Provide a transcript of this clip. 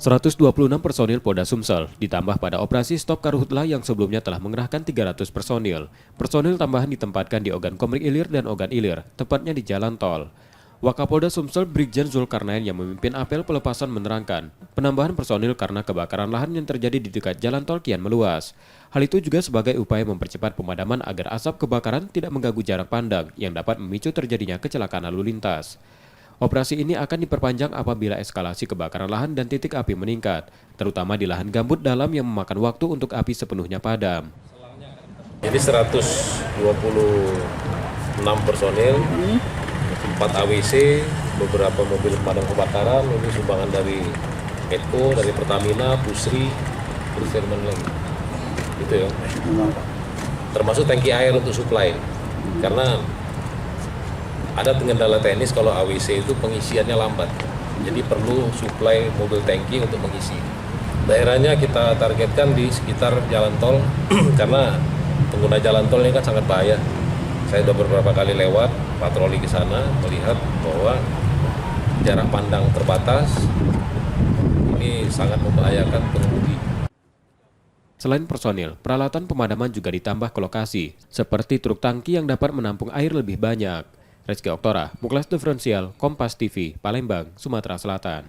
126 personil Polda Sumsel ditambah pada operasi Stop Karhutlah yang sebelumnya telah mengerahkan 300 personil. Personil tambahan ditempatkan di Ogan Komering Ilir dan Ogan Ilir, tepatnya di jalan tol. Wakapolda Sumsel Brigjen Zulkarnain yang memimpin apel pelepasan menerangkan, penambahan personil karena kebakaran lahan yang terjadi di dekat jalan tol kian meluas. Hal itu juga sebagai upaya mempercepat pemadaman agar asap kebakaran tidak mengganggu jarak pandang yang dapat memicu terjadinya kecelakaan lalu lintas. Operasi ini akan diperpanjang apabila eskalasi kebakaran lahan dan titik api meningkat, terutama di lahan gambut dalam yang memakan waktu untuk api sepenuhnya padam. Jadi 126 personil, 4 AWC, beberapa mobil pemadam kebakaran, ini sumbangan dari Medco, dari Pertamina, Pusri, terus dari mana lagi? Itu ya. Termasuk tangki air untuk suplai. Karena ada kendala teknis kalau AWC itu pengisiannya lambat. Jadi perlu suplai mobil tangki untuk mengisi. Daerahnya kita targetkan di sekitar jalan tol karena pengguna jalan tol ini kan sangat bahaya. Saya sudah beberapa kali lewat patroli ke sana melihat bahwa jarak pandang terbatas. Ini sangat membahayakan pengemudi. Selain personil, peralatan pemadaman juga ditambah ke lokasi, seperti truk tangki yang dapat menampung air lebih banyak. Rizky Oktora, Muklas Diferensial, Kompas TV, Palembang, Sumatera Selatan.